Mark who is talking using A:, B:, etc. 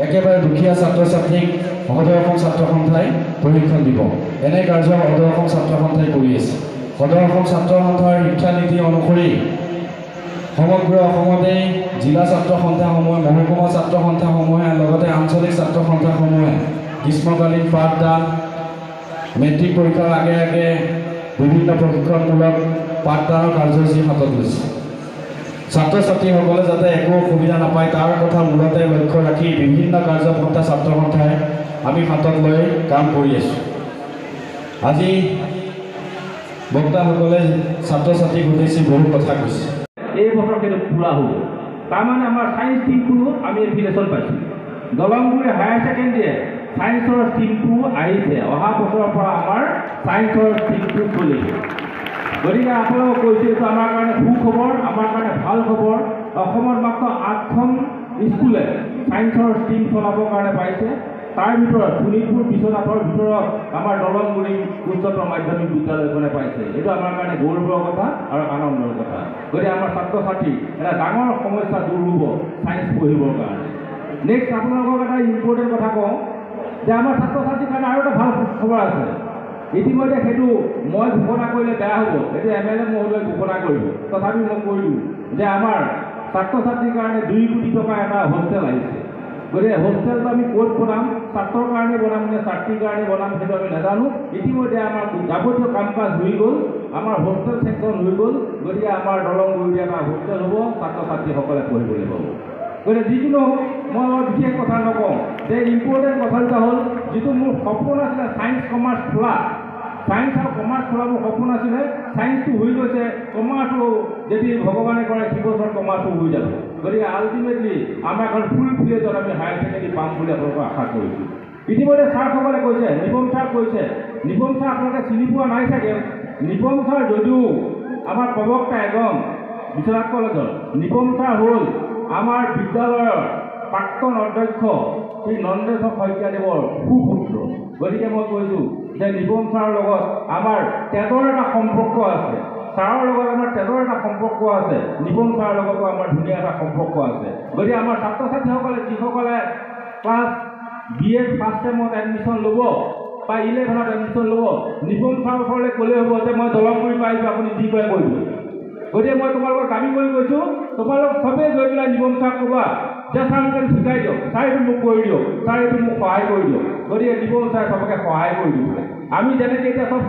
A: একেবাৰে দুখীয়া ছাত্ৰ ছাত্ৰীক সদৌ অসম ছাত্ৰ সন্থাই প্ৰশিক্ষণ দিব। এনে কাৰ্য সদৌ অসম ছাত্ৰ সন্থাই কৰি আছে। সদৌ অসম ছাত্ৰ সন্থাৰ শিক্ষানীতি অনুসৰি সমগ্ৰ অসমতে জিলা ছাত্ৰ সন্থাসমূহে, মহকুমা ছাত্ৰ সন্থাসমূহে লগতে আঞ্চলিক ছাত্ৰ সন্থাসমূহে গ্ৰীষ্মকালীন পাঠদান, মেট্ৰিক পৰীক্ষাৰ আগে আগে বিভিন্ন প্ৰশিক্ষণমূলক পাঠদানৰ কাৰ্যসূচী হাতত লৈছে। ছাত্ৰ ছাত্ৰীসকলে যাতে একো অসুবিধা নাপায় তাৰ কথা মূলতে লক্ষ্য ৰাখি বিভিন্ন কাৰ্যপন্থা ছাত্ৰ সন্থাই আমি হাতত লৈ কাম কৰি আছোঁ। আজি বক্তাসকলে ছাত্ৰ ছাত্ৰীক উদ্দেশ্যি বহু কথা কৈছে।
B: এই বছৰ কিন্তু পুৰা হ'ব। তাৰমানে আমাৰ ছায়েন্স টিমটো আমি এফিলিয়েশ্যন পাইছোঁ। দলংগুৰি হায়াৰ ছেকেণ্ডেৰীয়ে ছায়েন্সৰ টিমটো আহিছে। অহা বছৰৰ পৰা আমাৰ ছায়েন্সৰ টিমটো চলিব। গতিকে আপোনালোকক কৈছোঁ, এইটো আমাৰ কাৰণে সুখবৰ, আমাৰ কাৰণে ভাল খবৰ। অসমত মাত্ৰ 8খন স্কুলে ছায়েন্সৰ টিম চলাবৰ কাৰণে পাইছে। তাৰ ভিতৰত শোণিতপুৰ বিশ্বনাথৰ ভিতৰত আমাৰ দলংগুৰি উচ্চতৰ মাধ্যমিক বিদ্যালয়খনে পাইছে। এইটো আমাৰ কাৰণে গৌৰৱৰ কথা আৰু আনন্দৰ কথা। গতিকে আমাৰ ছাত্ৰ ছাত্ৰী এটা ডাঙৰ সমস্যা দূৰ হ'ব ছায়েন্স পঢ়িবৰ কাৰণে। নেক্সট আপোনালোকক এটা ইম্পৰ্টেণ্ট কথা কওঁ যে আমাৰ ছাত্ৰ ছাত্ৰীৰ কাৰণে আৰু এটা ভাল খবৰ আছে। ইতিমধ্যে সেইটো মই ঘোষণা কৰিলে বেয়া হ'ব, সেইটো MLA মহোদয়ে ঘোষণা কৰিব। তথাপি মই কৈ দিওঁ যে আমাৰ ছাত্ৰ ছাত্ৰীৰ কাৰণে 2 কোটি টকা এটা হোষ্টেল আহিছে। গতিকে হোষ্টেলটো আমি ক'ত বনাম, ছাত্ৰৰ কাৰণে বনাম নে ছাত্ৰীৰ কাৰণে বনাম সেইটো আমি নাজানো। ইতিমধ্যে আমাৰ যাৱতীয় কাম কাজ হৈ গ'ল, আমাৰ হোষ্টেল চেংচন হৈ গ'ল। গতিকে আমাৰ দলংগুৰিত এটা হোষ্টেল হ'ব, ছাত্ৰ ছাত্ৰীসকলে পঢ়িবলৈ পাব। গতিকে যিকোনো মই বিশেষ কথা নকওঁ, যে ইম্পৰ্টেণ্ট কথা দুটা হ'ল, যিটো মোৰ সপোন আছিলে ছায়েন্স কমাৰ্চ খোলা, ছায়েন্স আৰু কমাৰ্চ খোলা মোৰ সপোন আছিলে। ছায়েন্সটো হৈ গৈছে, কমাৰ্চো যদি ভগৱানে কৰে সিবছৰ কমাৰ্চো হৈ যাব। গতিকে আল্টিমেটলি আমাৰ এখন ফুল ফ্লেজত আমি হায়াৰ ছেকেণ্ডেৰী পাম বুলি আপোনালোকক আশা কৰিছোঁ। ইতিমধ্যে ছাৰসকলে কৈছে, নিপম ছাৰ কৈছে, নিপম ছাৰ আপোনালোকে চিনি পোৱা নাই চাগে। নিপম ছাৰ যদিও আমাৰ প্ৰবক্তা এজন বিশ্বনাথ কলেজৰ, নিপম ছাৰ হ'ল আমাৰ বিদ্যালয়ৰ প্ৰাক্তন অধ্যক্ষ শ্ৰী নন্দেশ্বৰ শইকীয়াদেৱৰ সুপুত্ৰ। গতিকে মই কৈছোঁ যে নিপম ছাৰৰ লগত আমাৰ তেজৰ এটা সম্পৰ্ক আছে। ছাৰৰ লগত আমাৰ তেজৰ এটা সম্পৰ্ক আছে। নিপম ছাৰৰ লগতো আমাৰ ধুনীয়া এটা সম্পৰ্ক আছে। গতিকে আমাৰ ছাত্ৰ ছাত্ৰীসকলে যিসকলে ক্লাছ BA ফাৰ্ষ্ট ছেমত এডমিশ্যন ল'ব বা 11ত এডমিশ্যন ল'ব, নিপম ছাৰৰ ওচৰলৈ ক'লেই হ'ব যে মই দলংগুৰি পাৰিছোঁ, আপুনি যি কৰে কৰিব। গতিকে মই তোমালোকক দাবী কৰি কৈছোঁ, তোমালোক চবেই গৈ পেলাই নিপম ছাৰক ক'বা যে ছাৰ মোক এইটো শিকাই দিয়ক, ছাৰ এইটো মোক কৰি দিয়ক, ছাৰ এইটো মোক সহায় কৰি দিয়ক। গতিকে নিপম ছাৰে চবকে সহায় কৰি দিব। আমি যেনেকৈ এতিয়া চব